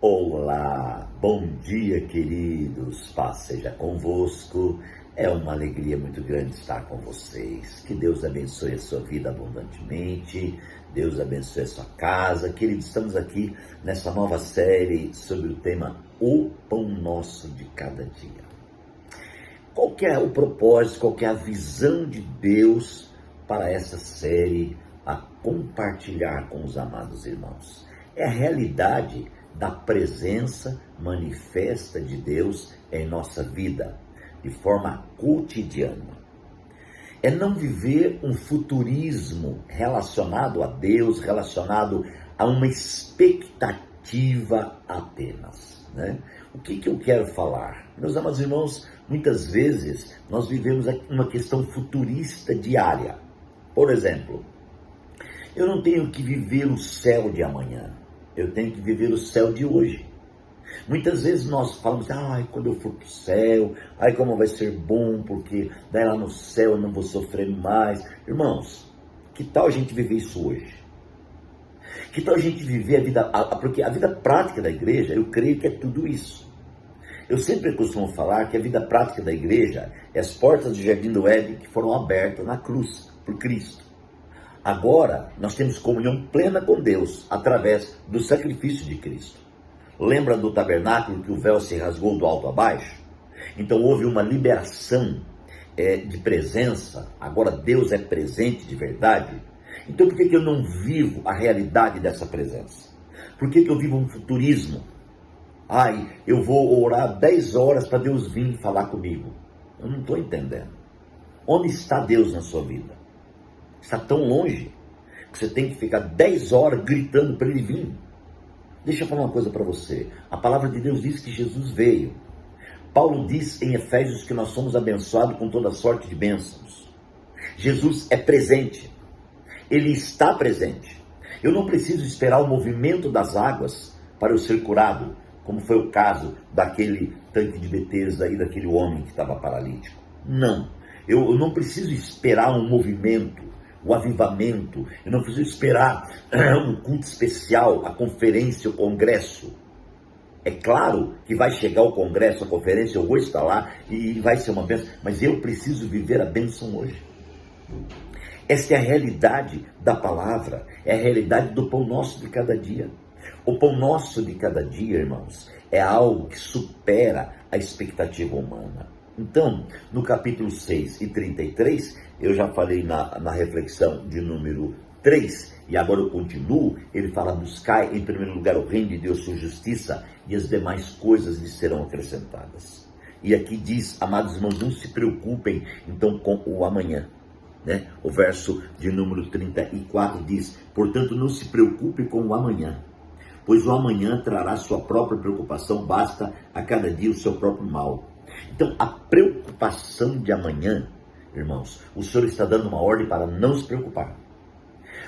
Olá, bom dia, queridos. Paz seja convosco. É uma alegria muito grande estar com vocês. Que Deus abençoe a sua vida abundantemente. Deus abençoe a sua casa. Queridos, estamos aqui nessa nova série sobre o tema O Pão Nosso de Cada Dia. Qual que é o propósito, qual que é a visão de Deus para essa série a compartilhar com os amados irmãos? É a realidade da presença manifesta de Deus em nossa vida, de forma cotidiana. É não viver um futurismo relacionado a Deus, relacionado a uma expectativa apenas, né? O que eu quero falar? Meus amados irmãos, muitas vezes nós vivemos uma questão futurista diária. Por exemplo, eu não tenho que viver o céu de amanhã. Eu tenho que viver o céu de hoje. Muitas vezes nós falamos, quando eu for para o céu, como vai ser bom, porque daí lá no céu eu não vou sofrer mais. Irmãos, que tal a gente viver isso hoje? Que tal a gente viver a vida, porque a vida prática da igreja, eu creio que é tudo isso. Eu sempre costumo falar que a vida prática da igreja é as portas do Jardim do Éden que foram abertas na cruz, por Cristo. Agora, nós temos comunhão plena com Deus, através do sacrifício de Cristo. Lembra do tabernáculo que o véu se rasgou do alto a baixo? Então houve uma liberação de presença, agora Deus é presente de verdade. Então por que eu não vivo a realidade dessa presença? Por que eu vivo um futurismo? Eu vou orar 10 horas para Deus vir falar comigo. Eu não estou entendendo. Onde está Deus na sua vida? Está tão longe que você tem que ficar 10 horas gritando para ele vir. Deixa eu falar uma coisa para você. A palavra de Deus diz que Jesus veio. Paulo diz em Efésios que nós somos abençoados com toda sorte de bênçãos. Jesus é presente. Ele está presente. Eu não preciso esperar o movimento das águas para eu ser curado, como foi o caso daquele tanque de Betesda e daquele homem que estava paralítico. Não. Eu não preciso esperar um movimento, o avivamento. Eu não preciso esperar um culto especial, a conferência, o congresso. É claro que vai chegar o congresso, a conferência, eu vou estar lá e vai ser uma bênção, mas eu preciso viver a bênção hoje. Essa é a realidade da palavra, é a realidade do pão nosso de cada dia. O pão nosso de cada dia, irmãos, é algo que supera a expectativa humana. Então, no capítulo 6 e 33, eu já falei na reflexão de número 3, e agora eu continuo, ele fala, buscai em primeiro lugar o reino de Deus, sua justiça, e as demais coisas lhe serão acrescentadas. E aqui diz, amados irmãos, não se preocupem então com o amanhã. Né? O verso de número 34 diz, portanto não se preocupe com o amanhã, pois o amanhã trará sua própria preocupação, basta a cada dia o seu próprio mal. Então, a preocupação de amanhã, irmãos, o Senhor está dando uma ordem para não se preocupar.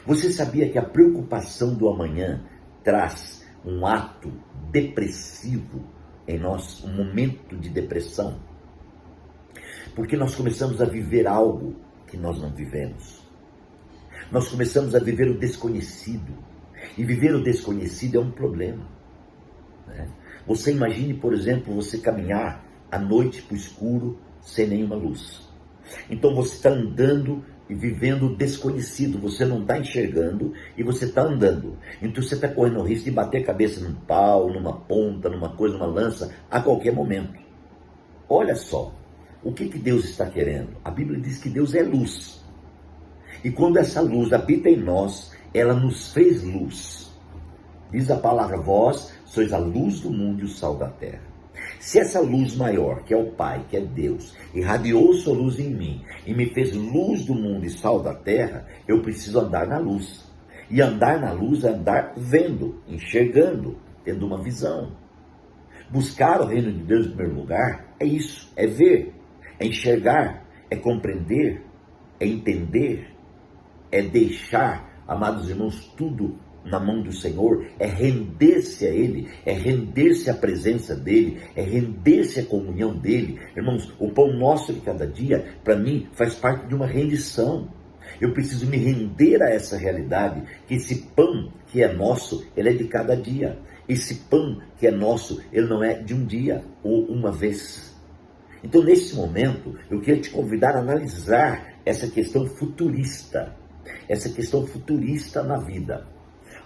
Você sabia que a preocupação do amanhã traz um ato depressivo em nós, um momento de depressão? Porque nós começamos a viver algo que nós não vivemos. Nós começamos a viver o desconhecido. E viver o desconhecido é um problema, né? Você imagine, por exemplo, você caminhar à noite para o escuro, sem nenhuma luz. Então você está andando e vivendo o desconhecido, você não está enxergando e você está andando. Então você está correndo o risco de bater a cabeça num pau, numa ponta, numa coisa, numa lança, a qualquer momento. Olha só, o que Deus está querendo? A Bíblia diz que Deus é luz. E quando essa luz habita em nós, ela nos fez luz. Diz a palavra, vós sois a luz do mundo e o sal da terra. Se essa luz maior, que é o Pai, que é Deus, irradiou sua luz em mim e me fez luz do mundo e sal da terra, eu preciso andar na luz. E andar na luz é andar vendo, enxergando, tendo uma visão. Buscar o reino de Deus em primeiro lugar é isso, é ver, é enxergar, é compreender, é entender, é deixar, amados irmãos, tudo na mão do Senhor, é render-se a Ele, é render-se à presença dEle, é render-se à comunhão dEle. Irmãos, o pão nosso de cada dia, para mim, faz parte de uma rendição. Eu preciso me render a essa realidade, que esse pão que é nosso, ele é de cada dia. Esse pão que é nosso, ele não é de um dia ou uma vez. Então, nesse momento, eu quero te convidar a analisar essa questão futurista na vida.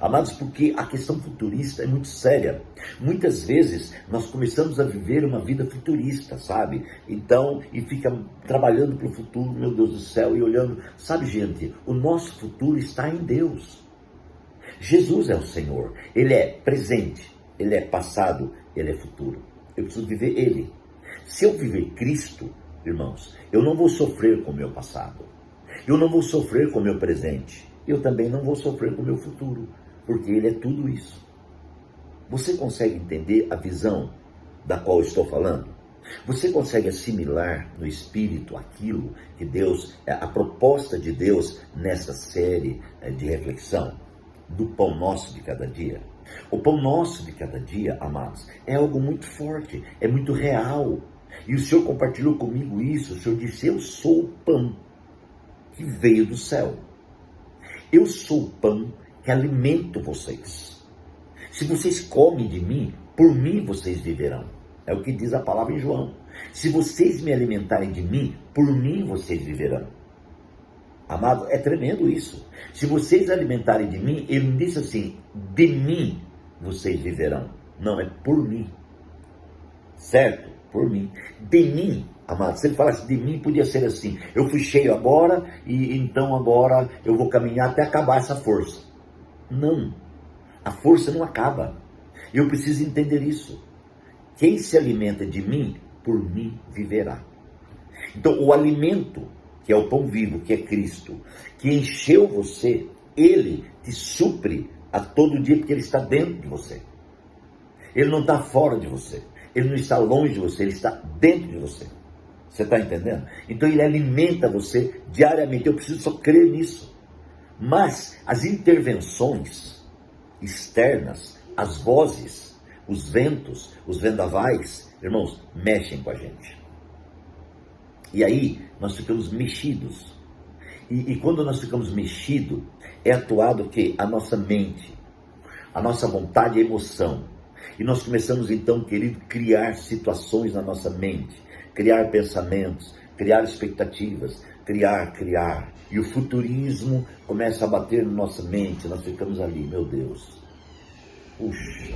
Amados, porque a questão futurista é muito séria. Muitas vezes nós começamos a viver uma vida futurista, sabe? Então, e fica trabalhando para o futuro, meu Deus do céu, e olhando. Sabe, gente, o nosso futuro está em Deus. Jesus é o Senhor. Ele é presente, Ele é passado, Ele é futuro. Eu preciso viver Ele. Se eu viver Cristo, irmãos, eu não vou sofrer com o meu passado. Eu não vou sofrer com o meu presente. Eu também não vou sofrer com o meu futuro, porque Ele é tudo isso. Você consegue entender a visão da qual eu estou falando? Você consegue assimilar no espírito aquilo que Deus, a proposta de Deus nessa série de reflexão do pão nosso de cada dia? O pão nosso de cada dia, amados, é algo muito forte, é muito real. E o Senhor compartilhou comigo isso. O Senhor disse: eu sou o pão que veio do céu. Eu sou o pão que alimento vocês. Se vocês comem de mim, por mim vocês viverão. É o que diz a palavra em João. Se vocês me alimentarem de mim, por mim vocês viverão. Amado, é tremendo isso. Se vocês alimentarem de mim, ele não disse assim: de mim vocês viverão. Não, é por mim. Certo? Por mim. De mim, amado, se ele falasse de mim, podia ser assim: eu fui cheio agora, e então agora eu vou caminhar até acabar essa força. Não. A força não acaba. Eu preciso entender isso. Quem se alimenta de mim, por mim viverá. Então, o alimento, que é o pão vivo, que é Cristo, que encheu você, Ele te supre a todo dia, porque Ele está dentro de você. Ele não está fora de você. Ele não está longe de você, Ele está dentro de você. Você está entendendo? Então Ele alimenta você diariamente. Eu preciso só crer nisso. Mas as intervenções externas, as vozes, os ventos, os vendavais, irmãos, mexem com a gente. E aí nós ficamos mexidos. E quando nós ficamos mexidos, é atuado o quê? A nossa mente, a nossa vontade e emoção. E nós começamos então, querido, criar situações na nossa mente, criar pensamentos, criar expectativas, criar. E o futurismo começa a bater na nossa mente, nós ficamos ali: meu Deus, puxa,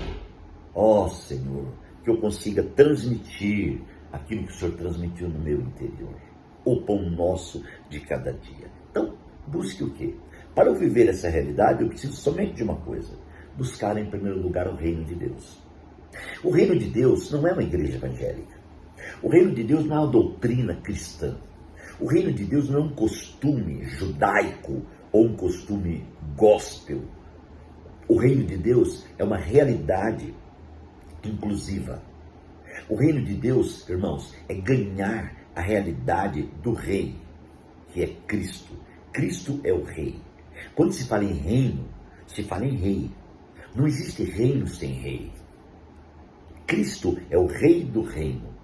ó Senhor, que eu consiga transmitir aquilo que o Senhor transmitiu no meu interior. O pão nosso de cada dia. Então, busque o quê? Para eu viver essa realidade, eu preciso somente de uma coisa: buscar em primeiro lugar o reino de Deus. O reino de Deus não é uma igreja evangélica. O reino de Deus não é uma doutrina cristã. O reino de Deus não é um costume judaico ou um costume gospel. O reino de Deus é uma realidade inclusiva. O reino de Deus, irmãos, é ganhar a realidade do rei, que é Cristo. Cristo é o rei. Quando se fala em reino, se fala em rei. Não existe reino sem rei. Cristo é o rei do reino.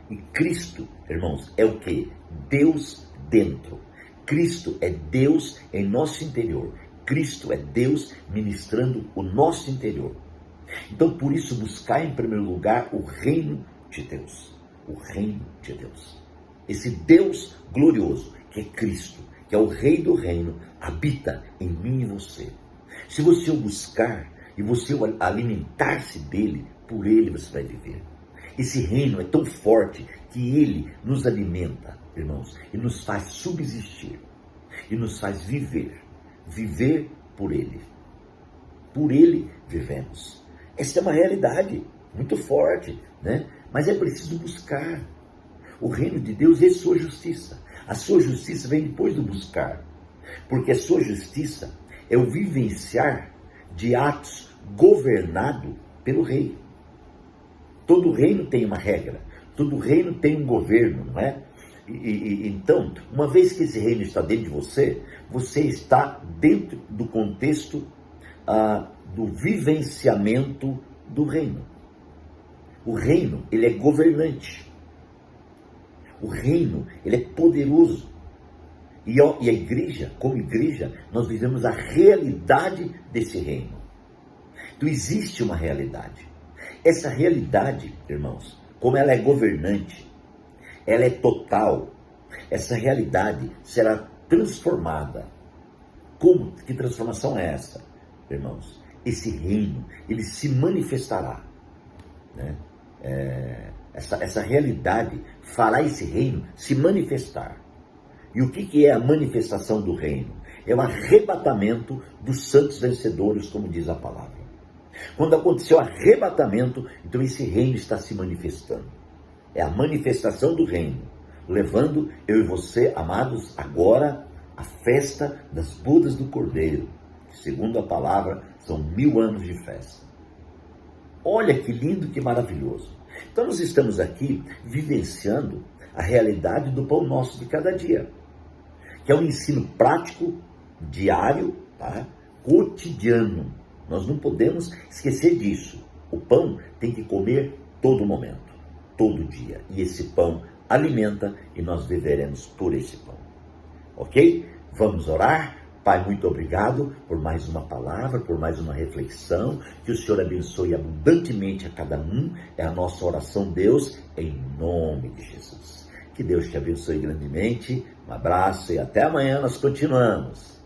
E Cristo, irmãos, é o que? Deus dentro. Cristo é Deus em nosso interior. Cristo é Deus ministrando o nosso interior. Então, por isso, buscar em primeiro lugar o reino de Deus. O reino de Deus. Esse Deus glorioso, que é Cristo, que é o rei do reino, habita em mim e você. Se você o buscar e você o alimentar-se dele, por ele você vai viver. Esse reino é tão forte que ele nos alimenta, irmãos, e nos faz subsistir, e nos faz viver. Viver por ele. Por ele vivemos. Essa é uma realidade muito forte, né? Mas é preciso buscar o reino de Deus e sua justiça. A sua justiça vem depois do buscar, porque a sua justiça é o vivenciar de atos governado pelo rei. Todo reino tem uma regra, todo reino tem um governo, não é? Então, uma vez que esse reino está dentro de você, você está dentro do contexto do vivenciamento do reino. O reino, ele é governante. O reino, ele é poderoso. E a igreja, como igreja, nós vivemos a realidade desse reino. Então existe uma realidade. Essa realidade, irmãos, como ela é governante, ela é total, essa realidade será transformada. Como? Que transformação é essa, irmãos? Esse reino, ele se manifestará, né? Essa realidade fará esse reino se manifestar. E o que é a manifestação do reino? É o arrebatamento dos santos vencedores, como diz a palavra. Quando aconteceu o arrebatamento, então esse reino está se manifestando. É a manifestação do reino, levando eu e você, amados, agora a festa das bodas do Cordeiro, que segundo a palavra são 1000 anos de festa. Olha que lindo, que maravilhoso. Então nós estamos aqui vivenciando a realidade do pão nosso de cada dia, que é um ensino prático, diário, tá? Cotidiano. Nós não podemos esquecer disso. O pão tem que comer todo momento, todo dia. E esse pão alimenta e nós viveremos por esse pão. Ok? Vamos orar? Pai, muito obrigado por mais uma palavra, por mais uma reflexão. Que o Senhor abençoe abundantemente a cada um. É a nossa oração, Deus, em nome de Jesus. Que Deus te abençoe grandemente. Um abraço e até amanhã nós continuamos.